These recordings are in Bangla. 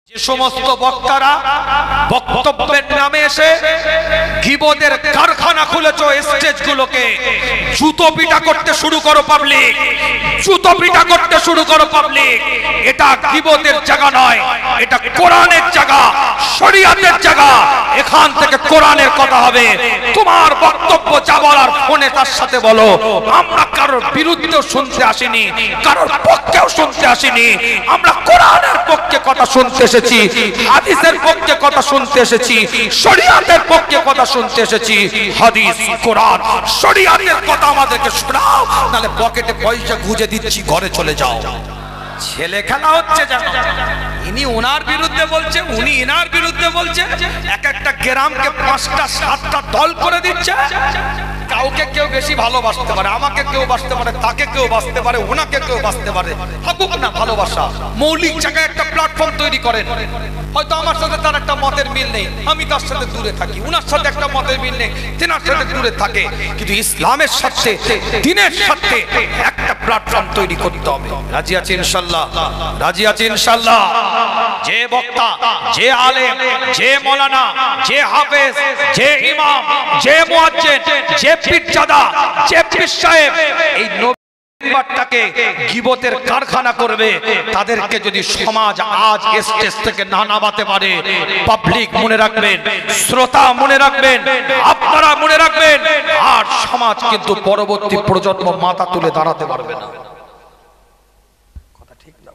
যে সমস্ত বক্তারা বক্তব্যের নামে এসে গীবতের কারখানা খুলেছো, স্টেজগুলোকে জুতো পিটা করতে শুরু করো পাবলিক, জুতো পিটা করতে শুরু করো পাবলিক। এটা গীবতের জায়গা নয়, এটা কোরআনের জায়গা, শরীয়তের জায়গা। এখান থেকে কোরআনের কথা হবে। তোমার বক্তব্য যা বলার ফোনে তার সাথে বলো। আমরা কারোর বিরুদ্ধেও শুনতে আসিনি, কারোর পক্ষেও শুনতে আসিনি। আমরা কোরআনের পক্ষে কথা শুনতে এসেছি, হাদিসের পক্ষে কথা শুনতে এসেছি, শরীয়তের পক্ষে কথা শুনতে এসেছি। হাদিস, কোরআন, শরীয়তের কথা আমাদেরকে শোনাও, নালে পকেটে পয়সা গুঁজে দিচ্ছি, ঘরে চলে যাও। ছেলে খেলা হচ্ছে জানো। ইনি ওনার বিরুদ্ধে বলছে, উনি ইনার বিরুদ্ধে বলছে। এক একটা গ্রামকে 5টা 7টা দল করে দিচ্ছে। কাউকে কেউ বেশি ভালোবাসতে পারে, আমাকে কেউ বাসতে পারে, তাকে কেউ বাসতে পারে, ওনাকে কেউ বাসতে পারে। থাকুক না ভালোবাসা, মৌলিক জায়গায় একটা প্ল্যাটফর্ম তৈরি করেন। হয়তো আমার সাথে তার একটা মতের মিল নেই, আমি তার সাথে দূরে থাকি। উনার সাথে একটা মতের মিল নেই, তেনার সাথে দূরে থাকে। কিন্তু ইসলামের সাথে, দ্বীনের সাথে একটা প্ল্যাটফর্ম তৈরি করতে হবে। রাজি আছি ইনশাআল্লাহ? রাজি আছি ইনশাআল্লাহ? যে বক্তা, যে আলেম, যে মাওলানা, যে হাফেজ, যে ইমাম, যে মুয়াজ্জিন, যে পীরজাদা, যে পীর সাহেব এই নবীবারটাকে গীবতের কারখানা করবে, তাদেরকে যদি সমাজ আজ স্টেজ থেকে না নামাতে পারে, পাবলিক মনে রাখবেন, শ্রোতা মনে রাখবেন, আপনারা মনে রাখবেন, আর সমাজ কিন্তু পরবর্তী প্রজন্ম মাথা তুলে দাঁড়াতে পারবে না। কথা ঠিক না?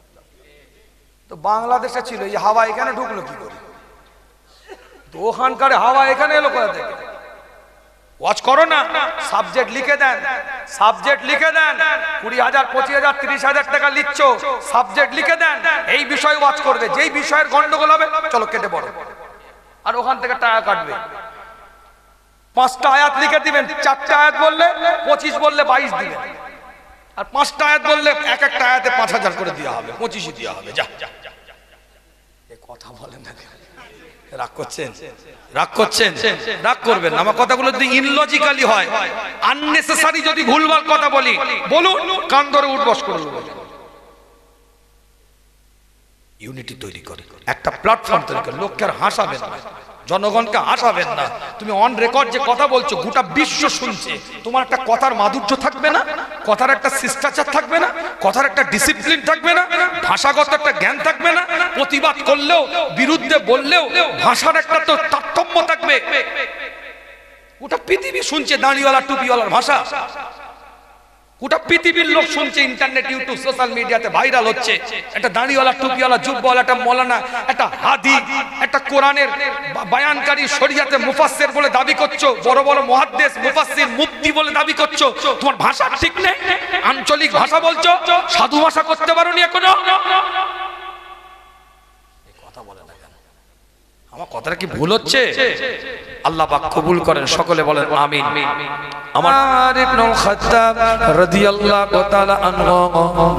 তো বাংলাদেশে ছিল এই হাওয়া, এখানে ঢুকলো কি করে? তো ওখানকার হাওয়া এখানে এলো কোথা থেকে? ওয়াচ করো না, সাবজেক্ট লিখে দেন, সাবজেক্ট লিখে দেন। 20,000, 25,000, 30,000 টাকা লিখছ, সাবজেক্ট লিখে দেন। এই বিষয় ওয়াচ করবে, যেই বিষয়ের গন্ডগোল হবে চলো কেটে পড়ো, আর ওখান থেকে টাকা কাটবে। 5টা আয়াত লিখে দিবেন, 4টা আয়াত বললে 25, বললে 22 দিবেন, আর 5টা আয়াত বললে এক একটা আয়াতে 5,000 করে দেওয়া হবে, 25ই দেওয়া হবে। যা এই কথা বলেন না, রাগ করছেন? রাগ করছেন? রাগ করবেন না। আমার কথাগুলো যদি ইনলজিক্যালি হয়, আননেসেসারি যদি ভুলভাল কথা বলি, বলুন, কান ধরে উঠবস করুন। ইউনিটি তৈরি করে, একটা প্ল্যাটফর্ম তৈরি করে। লোককে আর হাসাবেন না, জনগণকে হাসাবেন না। তুমি অন রেকর্ড যে কথা বলছো, গোটা বিশ্ব শুনছে। তোমার একটা কথার মাধুর্য থাকবে না, কথার একটা শিষ্টাচার থাকবে না, কথার একটা ডিসিপ্লিন থাকবে না, ভাষাগত একটা জ্ঞান থাকবে না। প্রতিবাদ করলেও, বিরুদ্ধে বললেও ভাষার একটা তো তারতম্য থাকবে। গোটা পৃথিবী শুনছে দাঁড়িওয়ালা টুপিওয়ালার ভাষা, গোটা পৃথিবীর লোক শুনছে। ইন্টারনেট, ইউটিউব, সোশ্যাল মিডিয়াতে ভাইরাল হচ্ছে। একটা দাঁড়িওয়ালা টুপিওয়ালা জুব্বাওয়ালা, একটা মৌলানা, একটা হাদি, একটা কোরআনের বায়ানকারী, শরীয়তে মুফাসসির বলে দাবি করছো, বড় বড় মুহাদ্দিস, মুফাসসির, মুফতি বলে দাবি করছো। তোমার ভাষা ঠিক নেই, আঞ্চলিক ভাষা বলছো, সাধু ভাষা করতে পারোনি এখনো। কথা বলে না কেন? আমার কথাটা কি ভুল হচ্ছে? আল্লাহ পাক কবুল করেন, সকলে বলেন আমিন। আমার ইবনুল খাত্তাব রাদিয়াল্লাহু তাআলা আনহু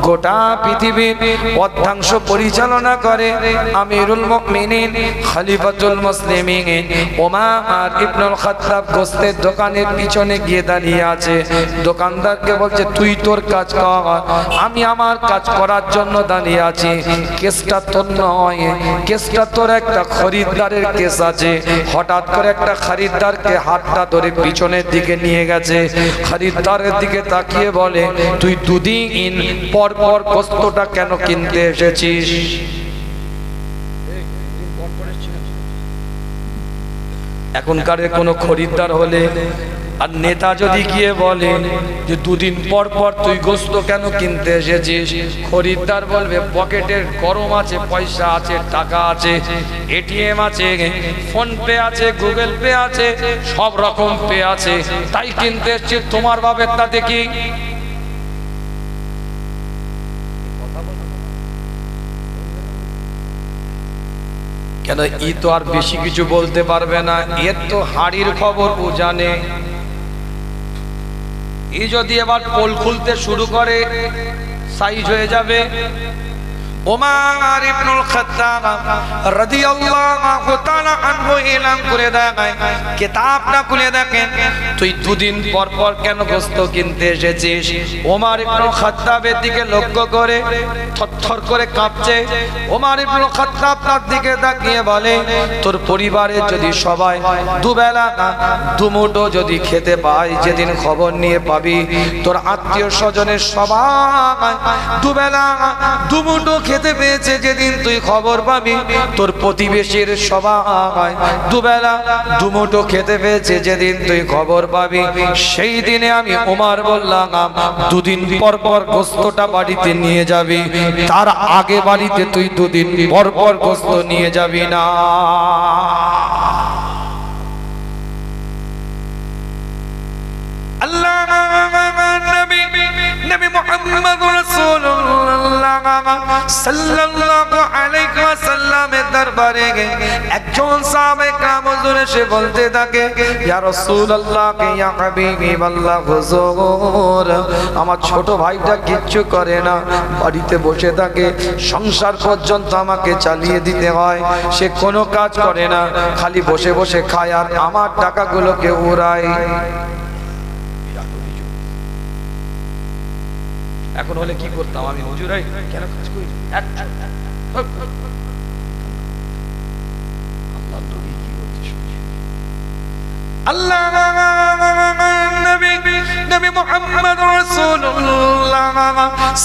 গোটা পৃথিবীর অর্ধাংশ পরিচালনা করে আমিরুল মুমিনিন খলিফাতুল মুসলিমিন ওমর ইবনুল খাত্তাব গোস্তের দোকানের পিছনে গিয়ে দাঁড়িয়ে আছে। দোকানদারকে বলছে, তুই তোর কাজ কর, আমি আমার কাজ করার জন্য দাঁড়িয়ে আছি। কেসটা তোর নয়, কেসটা তোর একটা খরিদ্দারের কেস আছে। হঠাৎ করে একটা খরিদ্দারকে হাতটা ধরে পিছনের দিকে নিয়ে গেছে। খরিদ্দারের দিকে তাকিয়ে বলে, তুই 2 দিন পর পর গোস্তটা কেন কিনতে এসেছিস? এখনকার কোনো খরিদ্দার হলে আর নেতা যদি গিয়ে বলে যে 2 দিন পর পর তুই গোস্ত কেন কিনতে এসেছিস, খরিদ্দার বলবে, পকেটের গরম আছে, পয়সা আছে, টাকা আছে, এটিএম আছে, ফোন পে আছে, গুগল পে আছে, সব রকম পে আছে, তাই কিনতে এসেছি। তোমার বাপের তাতে কি? কেন ই তো আর বেশি কিছু বলতে পারবে না, এর তো হাড়ির খবর ও জানে। এই যদি এবার পোল খুলতে শুরু করে, সাইজ হয়ে যাবে। ওমর ইবনুল খাত্তাব রাদিয়াল্লাহু তাআলা আনহু এলান করে দেয়, কিতাব না খুলে দেখেন তুই দুদিন পর পর কেন গোশত কিনতে এসেছিস? ওমর ইবনুল খাত্তাবের দিকে লক্ষ্য করে থরথর করে কাঁপছে। ওমর ইবনুল খাত্তাব তার দিকে তাকিয়ে বলে, তোর পরিবারের যদি সবাই দুবেলা দুমুঠো যদি খেতে পায়, যেদিন খবর নিয়ে পাবি তোর আত্মীয় স্বজনের সবাই দুবেলা দুমুঠো খেতে পেয়েছে, যেদিন তুই খবর পাবি তোর প্রতিবেশীর সবাই দুবেলা দুমুঠো খেতে পেয়েছে, যেদিন তুই খবর পাবি সেই দিনে আমি ওমর বললাম দুদিন পর পর গোশতটা বাড়িতে নিয়ে যাবি, তার আগে বাড়িতে তুই দুদিন পর পর গোশত নিয়ে যাবি না। আল্লাহ নবী মুহাম্মদ রাসূলুল্লাহ সাল্লাল্লাহু আলাইহি ওয়াসাল্লামের দরবারে একজন সাহাবা کرام হুজুর এসে বলতে থাকে, ইয়া রাসূলুল্লাহ ইয়া হাবিবাল্লাহ হুজুর, আমার ছোট ভাইটা কিচ্ছু করে না, বাড়িতে বসে থাকে, সংসার পর্যন্ত আমাকে চালিয়ে দিতে হয়, সে কোনো কাজ করে না, খালি বসে বসে খায় আর আমার টাকাগুলোকে উড়ায়। এখন হলে কি করতাম আমি? হুজুরাই কেন কাজ করি? আল্লাহ নবী মুহাম্মদ রাসূলুল্লাহ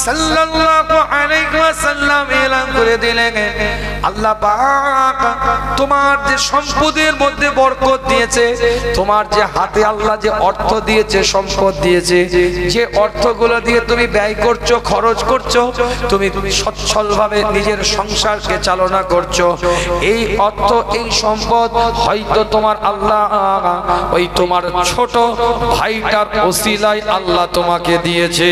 সাল্লাল্লাহু আলাইহি ওয়াসাল্লাম এলান করে দিলেন, আল্লাহ পাক তোমার যে সম্পদের মধ্যে বরকত দিয়েছে, তোমার যে হাতে আল্লাহ যে অর্থ দিয়েছে, সম্পদ দিয়েছে, যে অর্থগুলো দিয়ে তুমি ব্যয় করছো, খরচ করছো, তুমি সচ্ছলভাবে নিজের সংসারকে চালনা করছো, এই অর্থ এই সম্পদ হয়তো তোমার আল্লাহ ওই তোমার ছোট ভাইটার ওসিলায় আল্লাহ তোমাকে দিয়েছে।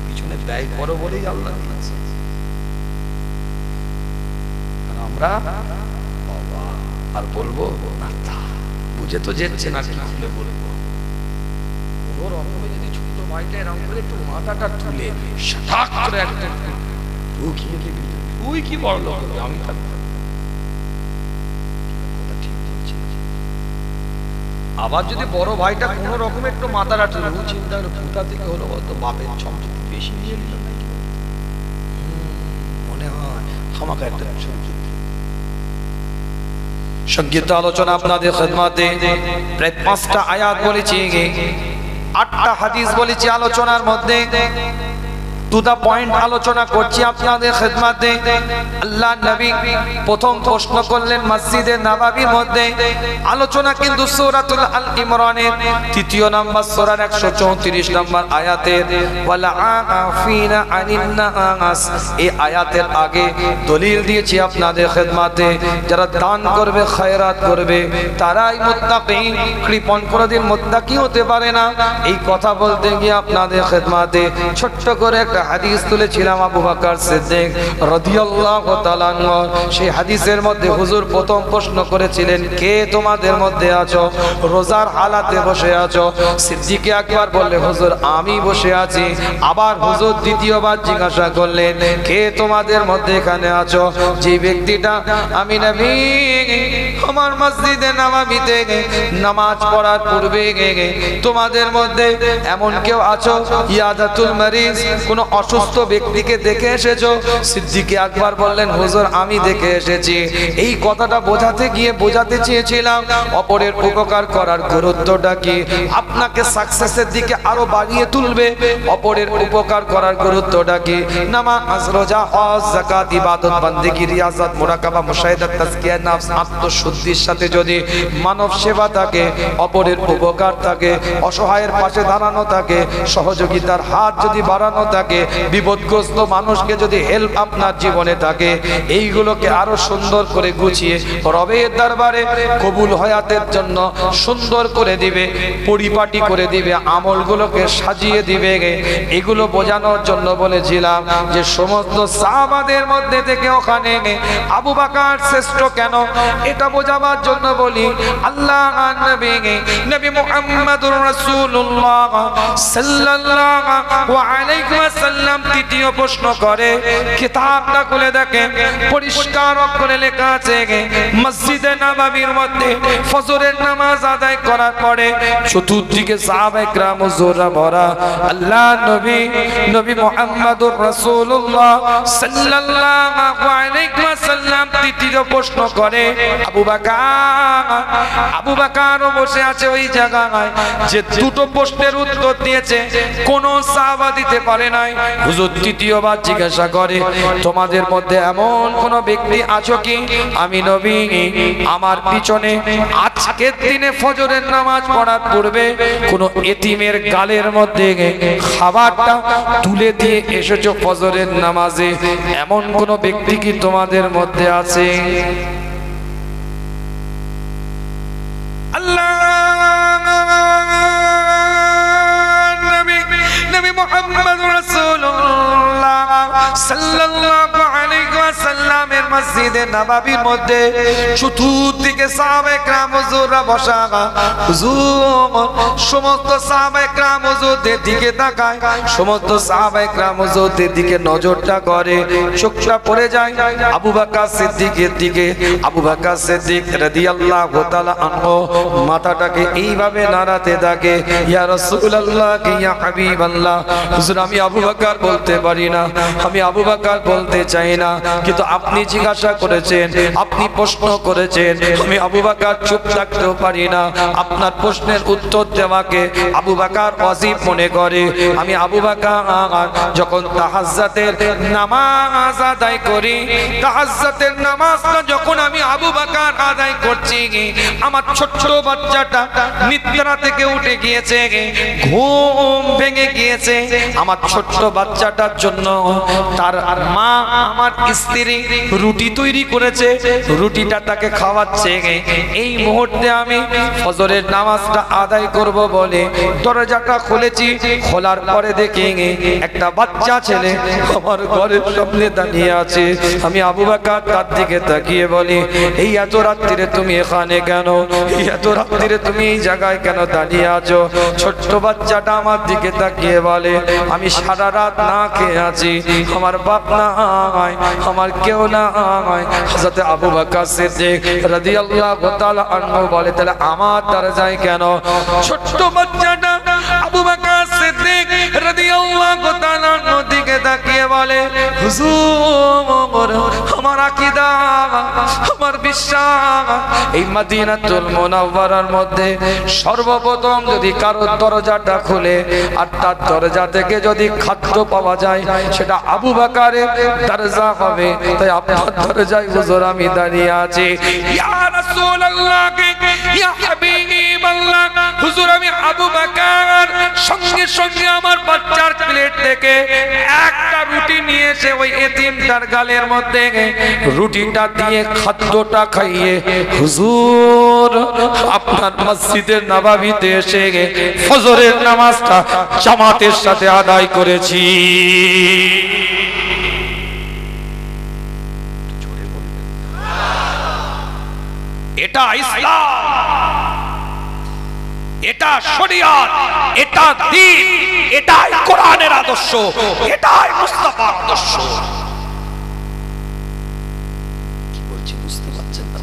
পিছনে ব্যয় করো বলেই আল্লাহ দিয়েছে। আমরা আর বলবো না, বুঝে তো যেচ্ছে না, কি বলবো? কোনো রকমে যদি ছোট ভাইটা এরকম করে একটু মাথাটা তুলে সাটাক করে একদম তুই কি বড় লোক, আমি থাকবো। আবার যদি বড় ভাইটা কোনো রকম একটু মাথাটা তুলে চিন্তা করে কোথা থেকে হলো বলতো, বাপের সম্পত্তি বেশি নিয়ে নিল নাকি মনে হয় আমাকে একটা সংগীত আলোচনা আপনাদের খেদমতে প্রায় 5টা আয়াত বলেছি, 8টা হাদিস বলেছি আলোচনার মধ্যে। টু দা পয়েন্ট আলোচনা করছি আপনাদের খেদমতে। আল্লাহ নবী প্রথম প্রশ্ন করলেন মসজিদে নববীর মধ্যে, আলোচনা কিন্তু সূরাতুল আল ইমরানের 3 নম্বর সূরার 134 নম্বর আয়াতের ওয়ালা আফিনা আনিন নাস। এই আয়াতের আগে দলিল দিয়েছি আপনাদের খেদমতে, যারা দান করবে, খায়রাত করবে, তারাই মুত্তাকি, কৃপণ কোনদিন মুত্তাকি হতে পারে না। এই কথা বলতে গিয়ে আপনাদের খেদমতে ছোট্ট করে একটা হাদিস তুলেছিলাম আবু বকর সিদ্দিক রাদিয়াল্লাহু তাআলা আনহু। সেই হাদিসের মধ্যে হুজুর প্রথম প্রশ্ন করেছিলেন, কে তোমাদের মধ্যে আছো রোজার হালাতে বসে আছো? সিদ্দিকে আকবর বললে, হুজুর আমি বসে আছি। আবার হুজুর দ্বিতীয়বার জিজ্ঞাসা করলেন, কে তোমাদের মধ্যে এখানে আছো যে ব্যক্তিটা আমি নবী আমার মসজিদে নববীতে নামাজ পড়ার পূর্বে তোমাদের মধ্যে এমন কেউ আছো ইয়াদাতুল মারিজ, কোন অসুস্থ ব্যক্তিকে দেখে এসেছো? সিদ্দিকে আকবর বললেন, হুজুর আমি দেখে এসেছি। এই কথাটা বোঝাতে গিয়ে বোঝাতে চেয়েছিলাম অপরের উপকার করার গুরুত্বটা কি, আপনাকে সাকসেসের দিকে আরো বাড়িয়ে তুলবে অপরের উপকার করার গুরুত্বটা কি। নামাজ, রোজা, হজ, যাকাত, ইবাদত, বান্দেগি, রিয়াজত, মুরাকাবা, মুশাহিদাত, তাজকিয়া নফস, আত্মশুদ্ধির সাথে যদি মানব সেবা থাকে, অপরের উপকার থাকে, অসহায়ের পাশে দাঁড়ানো থাকে, সহযোগিতার হাত যদি বাড়ানো থাকে, থাকে, বিপদগ্রস্ত মানুষকে যদি হেল্প আপনার জীবনে থাকে, এইগুলোকে আরো সুন্দর করে গুছিয়ে রবের দরবারে কবুল হায়াতের জন্য সুন্দর করে দিবে, পরিপাটি করে দিবে, আমলগুলোকে সাজিয়ে দিবে। এগুলো বোঝানোর জন্য বলেছিলাম যে সমস্ত সাহাবাদের মধ্যে থেকে ওখানে আবু বকর শ্রেষ্ঠ কেন, এটা বোঝাবার জন্য বলি। আল্লাহ নবী মুহাম্মদুর রাসূলুল্লাহ সাল্লাল্লাহু আলাইহি ওয়াসাল্লাম তৃতীয় প্রশ্ন করে, কিতাবটা খুলে দেখেন, পরিষ্কার অক্ষরে লেখা আছে মসজিদে নববীর মধ্যে ফজরের নামাজ আদায় করার পরে চতুর্দিকে সাহাবায়ে কেরাম হুজুররা ভরা। আল্লাহ নবী মুহাম্মদুর রাসূলুল্লাহ সাল্লাল্লাহু আলাইহি ওয়াসাল্লাম তৃতীয় প্রশ্ন করে, আবু বকর বসে আছে ওই জায়গায় যে দুটো প্রশ্নের উত্তর দিয়েছে, কোন সাহাবা দিতে পারে নাই। হুজুর তৃতীয়বার জিজ্ঞাসা করে, তোমাদের মধ্যে এমন কোন ব্যক্তি আছো কি আমি নবী আমার পিছনে আজকের দিনে ফজরের নামাজ পড়ার পূর্বে কোন এতিমের গালের মধ্যে খাবারটা তুলে দিয়ে এসেছো ফজরের নামাজে, এমন কোন ব্যক্তি কি তোমাদের মধ্যে আছে? আল্লাহ নবী মুহাম্মদুর রাসূলুল্লাহ সাল্লাল্লাহু আলাইহি ওয়াসাল্লামের মসজিদে নববীর মধ্যে চতুর্দিকে সাহাবায়ে কেরাম হুজুররা বসা। হুজুর সমস্ত সাহাবায়ে কেরাম হুজুরদের দিকে তাকায়, সমস্ত সাহাবায়ে কেরাম হুজুরদের দিকে নজরটা করে, চোখটা পড়ে যায় আবু বকর সিদ্দিকের দিকে। আবু বকর সিদ্দিক রাদিয়াল্লাহু তাআলা আনহু মাথাটাকে এইভাবে নাড়াতে থাকে, ইয়া রাসূলুল্লাহ ইয়া হাবিবাল্লাহ। হুজুর আমি আবু বকর বলতে পারি না, আমি আবু বকর বলতে চাই না, কিন্তু আপনি জিজ্ঞাসা করেছেন, আপনি প্রশ্ন করেছেন, আমি আবু বকর চুপ থাকতেও পারি না। আপনার প্রশ্নের উত্তর দেওয়াকে আবু বকর ওয়াজিব মনে করে। আমি আবু বকর যখন তাহাজ্জুদের নামাজ আদায় করি, তাহাজ্জুদের নামাজটা যখন আমি আবু বকর আদায় করছি, আমার ছোট্ট বাচ্চাটা নিদ্রা থেকে উঠে গিয়েছে, ঘুম ভেঙে গিয়েছে। আমার ছোট্ট বাচ্চাটার জন্য তার মা আমার স্ত্রী রুটি তৈরি করেছে, রুটিটা তাকে খাওয়াচ্ছে। এই মুহূর্তে আমি ফজরের নামাজটা আদায় করব বলে দরজাটা খুলেছি, খোলার পরে দেখি একটা বাচ্চা ছেলে আমার ঘরের সামনে দাঁড়িয়ে আছে। আমি আবু বকর তার দিকে তাকিয়ে বলি, এই এত রাত্রিরে তুমি এখানে কেন, এত রাত্রিরে তুমি এই জায়গায় কেন দাঁড়িয়ে আছো? ছোট্ট বাচ্চাটা আমার দিকে তাকিয়ে বলে, আমি সারা রাত না খেয়ে আছি, আমার বাপ নাই, আমার কেউ নাই। হযরত আবু বকর সিদ্দিক রাদিয়াল্লাহু তাআলা আনহু বলে, তাহলে আমার দরজায় কেন? ছোট্ট বাচ্চাটা আবু বকর সিদ্দিক রাদিয়াল্লাহু তাআলা আনহুর দিকে তাকিয়ে বলে, হুজুর আমার আকীদা, আমার বিশ্বাস, এই মদিনাতুল মুনাওয়ারার মধ্যে সর্বপ্রথম যদি কারো দরজাটা খুলে আর তার দরজা থেকে যদি খাদ্য পাওয়া যায়, সেটা আবু বকরের দরজা হবে। তাই আপনার দরজায় হুজুর আমি দাঁড়িয়ে আছি। ইয়া রাসূলুল্লাহ, ইয়া হাবিবাল্লাহ, হুজুর আমি আবু বকর সঙ্গে সঙ্গে আমার বাচ্চার প্লেট থেকে একটা রুটি নিয়ে এসে ওই এতিমটার গালের মধ্যে রুটিটা দিয়ে খাদ্যটা খাইয়ে হুজুর আপনার মসজিদের নববীতে এসে ফজরের নামাজটা জামাতের সাথে আদায় করেছি। এটা ইসলাম, এটা শরিয়ত, এটা দ্বীন, এটাই কোরআনের আদর্শ, এটাই মুস্তাফার আদর্শ। কি বলছি বুঝতে পারছেন না?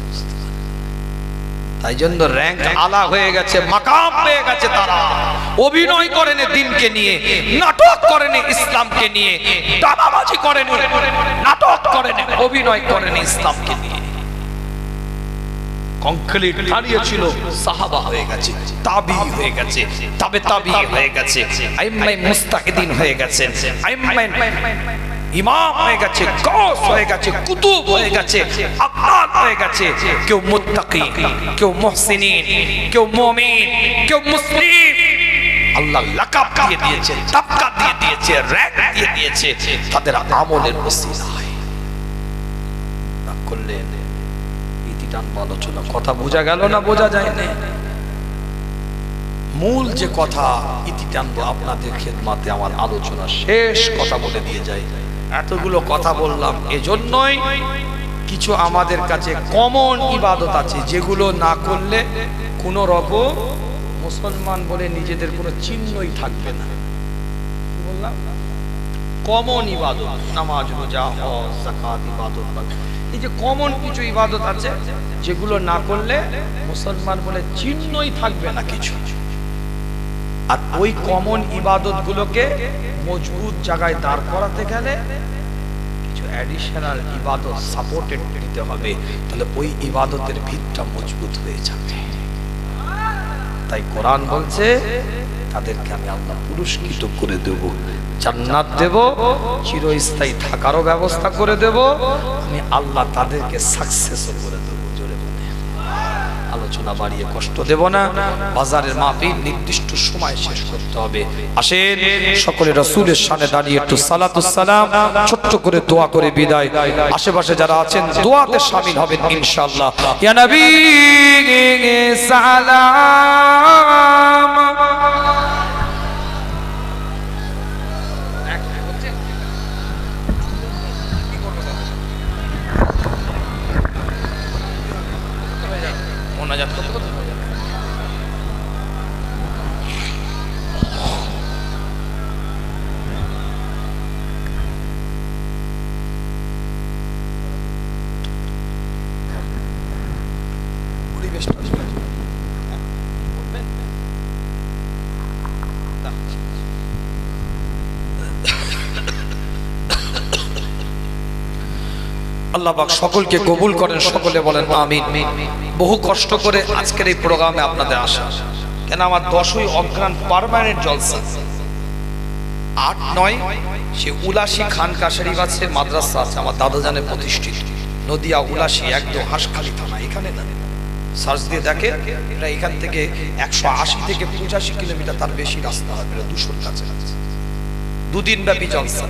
তাই জন্য র‍্যাঙ্ক আলা হয়ে গেছে, মাকাম পেয়ে গেছে। তারা অভিনয় করেন দিনকে নিয়ে, নাটক করেন ইসলামকে নিয়ে, দাবাবাজি করেন, নাটক করেন, অভিনয় করেন ইসলামকে নিয়ে। কংক্রিট দাঁড়িয়েছিল, সাহাবা হয়ে গেছে, তাবি হয়ে গেছে, তাবে তাবি হয়ে গেছে, আইম্মাই মুস্তাহিদিন হয়ে গেছে, আইম্মাই ইমাম হয়ে গেছে, গাউস হয়ে গেছে, কুতুব হয়ে গেছে, আফদাল হয়ে গেছে। কেউ মুত্তাকি, কেউ মুহসিনিন, কেউ মুমিন, কেউ মুসলিম। আল্লাহ লাকাব দিয়ে দিয়েছে, তাবকা দিয়ে দিয়েছে, র‍্যাঙ্ক দিয়ে দিয়েছে তাদের আমলের ওসিলায়। না করলে ইতি টানবো আলোচনা। কথা বোঝা গেল না বোঝা যায় না? মূল যে কথা ইতি টানবো আপনাদের খেদমাতে আমার আলোচনা শেষ কথা বলে দিয়ে যায়। এতগুলো কথা বললাম এজন্যই, কিছু আমাদের কাছে কমন ইবাদত আছে যেগুলো না করলে কোনো রকম মুসলমান বলে নিজেদের কোনো চিহ্নই থাকবে না। কি বললাম? কমন ইবাদত, নামাজ, রোজা, হজ, যাকাত, ইবাদত, এই যে কমন কিছু ইবাদত আছে যেগুলো না করলে মুসলমান বলে চিহ্নই থাকবে না কিছু। আর ওই কমন ইবাদত গুলোকে মজবুত জায়গায় দাঁড় করাতে গেলে কিছু অ্যাডিশনাল ইবাদত সাপোর্টেড দিতে হবে, তাহলে ওই ইবাদতের ভিতটা মজবুত হয়ে যাবে। তাই কোরআন বলছে তাদেরকে আমি আল্লাহ পুরস্কৃত করে দেব, জান্নাত দেব, চিরস্থায়ী থাকারও ব্যবস্থা করে দেব, আমি আল্লাহ তাদেরকে সাকসেসও করে দেব। জোরে বলে আলোচনা বাড়িয়ে কষ্ট দেব না, বাজারের মাহফিল নির্দিষ্ট সময় শেষ করতে হবে। আসেন সকলে রাসূলের শানে দাঁড়িয়ে একটু সালাতুস সালাম ছোট্ট করে দোয়া করে বিদায়। আশেপাশে যারা আছেন দোয়াতে শামিল হবেন ইনশাআল্লাহ। ইয়া নবী সালাম। মোনাজাত করতে করতে পরিবেশটা আল্লাহ পাক সকলকে কবুল করেন, সকলে বলেন আমিন। বহু কষ্ট করে আজকের এই প্রোগ্রামে আপনাদের আসা, কেন আমার 10ই অগ্রাণ পার্মানেন্ট জলসা, 8-9 সে উলাসী খানকা শরীফ আছে, মাদ্রাসা আছে আমার দাদাজানের প্রতিষ্ঠিত, নদিয়া উলাসী, একদম হাঁসখালি থানা। এখানে না সার্চ দিয়ে দেখেন, এটা এখান থেকে 180 থেকে 85 কিলোমিটার, তার বেশি রাস্তা হবে, 200-র কাছে। 2 দিন ব্যাপী জলসা,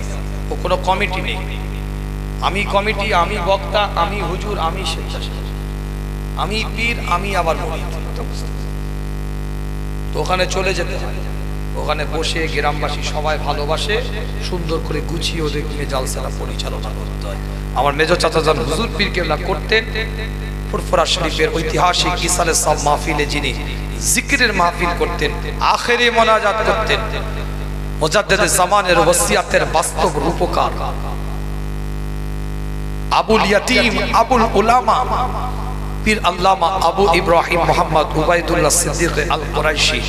ও কোনো কমিটি নেই। আমি কমিটি, আমি বক্তা, আমি হুজুর, আমি স্বেচ্ছাসেবক, আমি পীর, আমি আবার মুরিদ। তো ওখানে চলে যেতে হয়, ওখানে বসে গ্রামবাসী সবাই ভালোবাসে, সুন্দর করে গুছিয়ে ওদের নিয়ে জালসাটা পরিচালনা করতে হয়। আমার মেজর চাচাজান হুজুর পীর কেবলা করতেন ফুরফুরা শরীফের ঐতিহাসিক ইসালে সব মাহফিলে যিনি জিকিরের মাহফিল করতেন, আখেরে মোনাজাত করতেন, মুজাদ্দিদে জামানের ওসিয়াতের বাস্তব রূপকার আবুল ইয়াতিম আবুল উলামা পীর আল্লামা আবু ইব্রাহিম মোহাম্মদ উবাইদুল্লাহ সিদ্দিক আল কুরাইশি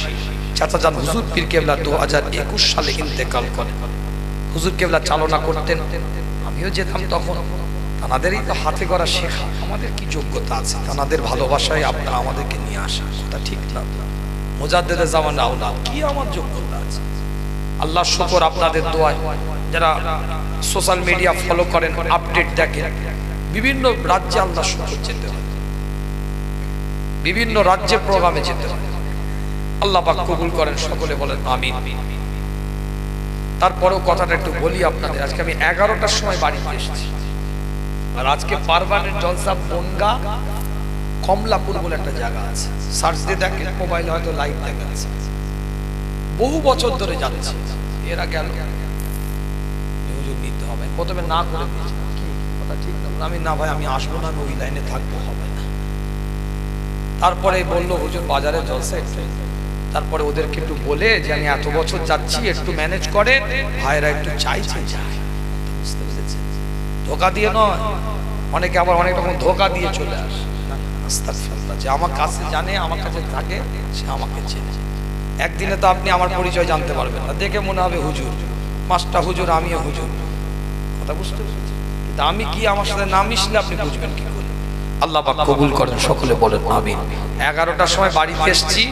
চাচাজান হুজুর পীর কেবলা 2021 সালে ইন্তেকাল করেন। হুজুর কেবলা চালনা করতেন, আমিও যেতাম তখন। তানাদেরই তো হাতে করা শেখা, আমাদের কি যোগ্যতা আছে? তানাদের ভালোবাসায় আপনারা আমাদেরকে নিয়ে আসা, কথা ঠিক না? মুজাদ্দিদে জামানা আওলাদ, কি আমার যোগ্যতা আছে? আল্লাহ শুকর আপনাদের দোয়ায় যারা সোশ্যাল মিডিয়া ফলো করেন, আপডেট দেখেন, বিভিন্ন রাজ্যে আল্লাহ শুকর যেতে হয়, বিভিন্ন রাজ্যে প্রোগ্রামে যেতে হয়। আল্লাহ পাক কবুল করেন, সকলে বলেন আমিন। তারপরেও কথাটা একটু বলি আপনাদের, আজকে আমি 11টার সময় বাড়িতে এসেছি, আর আজকে পারমানেন্ট জলসা বনগা কমলাপুর বলে একটা জায়গা আছে, সার্চ দিয়ে দেখেন, মোবাইলে হয়তো লাইভ দেখা যাচ্ছে। বহু বছর ধরে যাচ্ছে, এরা গেল হুজুর নিতে হবে, প্রথমে না করে দিয়েছিলাম, কি কথা ঠিক না? আমি না ভাই আমি আসবো না, আমি ওই লাইনে থাকবো, হবে না। তারপরে বললো হুজুর বাজারে জলসা, তারপরে ওদেরকে একটু বলে যে আমি এত বছর যাচ্ছি, একটু ম্যানেজ করে, ভাইরা একটু চাইছে যায়, বুঝতে পেরেছেন? ধোকা দিয়ে নয়, অনেকে আবার অনেক রকম ধোকা দিয়ে চলে আসে। আস্তাগফিরুল্লাহ, যে আমার কাছে জানে, আমার কাছে থাকে, সে আমাকে চেনে। একদিনে তো আপনি আমার পরিচয় জানতে পারবেন না, দেখে মনে হবে হুজুর, পাঁচটা হুজুর, আমিও হুজুর, কথা বুঝতে পেরেছেন? কিন্তু আমি কি, আমার সাথে না মিশলে আপনি বুঝবেন কি করে? আল্লাহ পাক কবুল করেন, সকলে বলেন আমিন। 11টার সময় বাড়িতে এসেছি,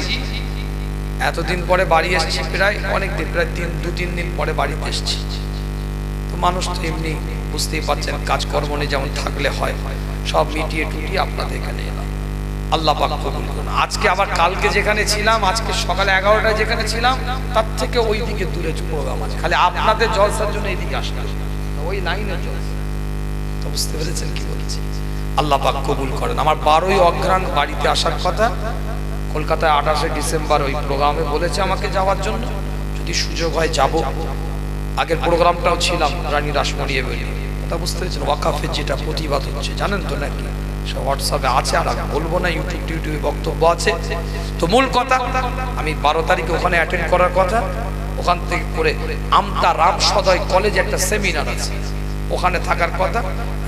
এতদিন পরে বাড়ি এসেছি, প্রায় অনেক দিন, প্রায় 2-3 দিন পরে বাড়িতে এসেছি। তো মানুষ তো এমনি বুঝতেই পারছেন, কাজকর্ম নিয়ে যেমন থাকলে হয়, সব মিটিয়ে টুটিয়ে আপনাদের এখানে এলাম। আল্লাহ পাক কবুল করুন। আজকে আবার কালকে যেখানে ছিলাম, আজকে সকালে 11টায় যেখানে ছিলাম তার থেকে ওই দিকে দূরে প্রোগ্রাম আছে, খালি আপনাদের জলসার জন্য এইদিকে আসতে হবে, ওই লাইনের জলসা। তো বুঝতে পেরেছেন কি বলছি? আল্লাহ পাক কবুল করেন। আমার 12ই অঘ্রাণ বাড়িতে আসার কথা, কলকাতায় 28শে ডিসেম্বর ওই প্রোগ্রামে বলেছে আমাকে যাওয়ার জন্য, যদি সুযোগ হয় যাব। আগের প্রোগ্রামটাও ছিলাম রানী রাসমণি বলে, কথা বুঝতে পেরেছেন? ওয়াকাফের যেটা প্রতিবাদ হচ্ছে জানেন তো নাকি, সব হোয়াটসঅ্যাপে আছে, আর আমি বলবো না, ইউটিউবে বক্তব্য আছে। তো মূল কথা, আমি 12 তারিখে ওখানে অ্যাটেন্ড করার কথা, ওখান থেকে করে আমতা রাম সদয় কলেজে একটা সেমিনার আছে, ওখানে থাকার কথা।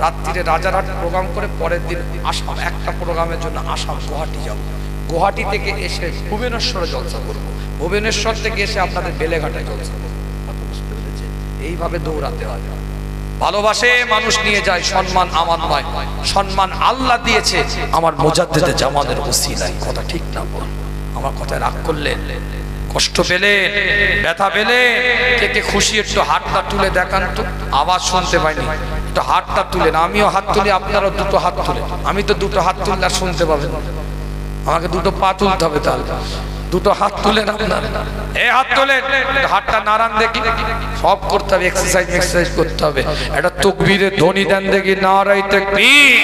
রাত্রিরে রাজারহাট প্রোগ্রাম করে পরের দিন আসাম, একটা প্রোগ্রামের জন্য আসাম গুয়াহাটি যাব। গুয়াহাটি থেকে এসে ভুবনেশ্বরে জলসা করব, ভুবনেশ্বর থেকে এসে আপনাদের বেলেঘাটায় জলসা করবো। এইভাবে দৌড়াতে হয়। ভালোবাসে মানুষ নিয়ে যায়, সম্মান আমার নয়, সম্মান আল্লাহ দিয়েছে আমার মুজাদ্দিদে জামানের ওসিলায়। কথা ঠিক না বল? আমার কথায় রাগ করলেন, কষ্ট পেলে, ব্যথা পেলে, কে কে খুশি একটু হাতটা তুলে দেখান তো, আওয়াজ শুনতে পাইনি, একটু হাতটা তুলেন। আমিও হাত তুলি, আপনারও দুটো হাত তুলে। আমি তো দুটো হাত তুললে আর শুনতে পাবেন, আমাকে দুটো পা তুলতে হবে, তাহলে দুটো হাত তুলেন আপনার। এই হাত তোলেন, হাতটা নাড়ান দেখি, সব করতে হবে, এক্সারসাইজ করতে হবে। এটা তাকবীরের ধ্বনি দেন দেখি, নারায়ে তাকবীর।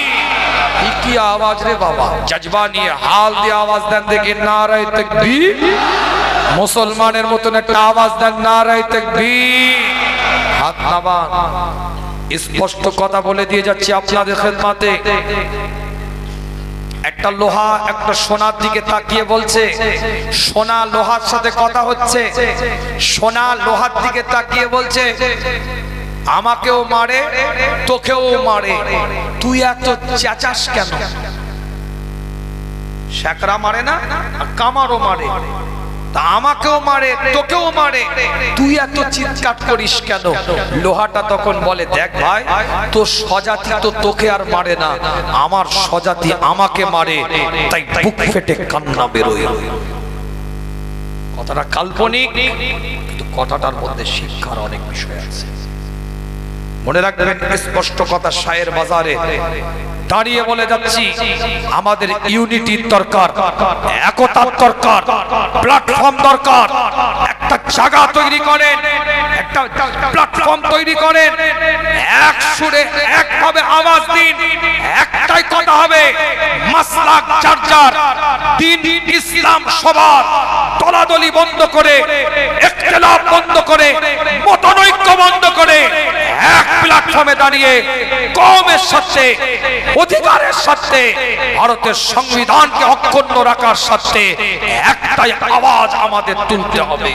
কি আওয়াজ রে বাবা, জজবা নিয়ে হাল দিয়ে আওয়াজ দেন দেখি, নারায়ে তাকবীর। মুসলমানের মতন একটা আওয়াজ দেন, নারায়ে তাকবীর। হাত নামান। স্পষ্ট কথা বলে দিয়ে যাচ্ছি আপনাদের খেদমতে, একটা লোহা একটা সোনার দিকে তাকিয়ে বলছে, সোনা লোহার সাথে কথা হচ্ছে, সোনা লোহার দিকে তাকিয়ে বলছে, আমাকেও মারে তোকেও মারে, তুই এত চেঁচাস কেন? শেকরা মারে না, কামারও মারে, তা আমাকেও মারে তোকেও মারে, তুই এত চিৎকার করিস কেন? লোহাটা তখন বলে, দেখ ভাই, তোর স্বজাতি তো তোকে আর মারে না, আমার স্বজাতি আমাকে মারে, তাই বুক ফেটে কান্না বেরোয়। কথাটা কাল্পনিক, কিন্তু কথাটার মধ্যে শিক্ষার অনেক বিষয় আছে। মনে রাখবেন, স্পষ্ট কথা শায়ের বাজারে দাঁড়িয়ে বলে যাচ্ছি, আমাদের ইউনিটির দরকার, একতার দরকার, প্ল্যাটফর্ম দরকার। একটা জায়গা তৈরি করেন, একটা প্ল্যাটফর্ম তৈরি করেন, এক সুরে একভাবে আওয়াজ দিন, একটাই কথা হবে, মাসলাক যার যার, দ্বীন ইসলাম সবার, দলাদলি বন্ধ করে, ইখতিলাফ বন্ধ করে, মতানৈক্য বন্ধ করে, এক প্ল্যাটফর্মে দাঁড়িয়ে কওমের সাথে, অধিকারের সাথে, ভারতের সংবিধানকে অক্ষুণ্ণ রাখার সাথে একটাই আওয়াজ আমাদের তুলতে হবে।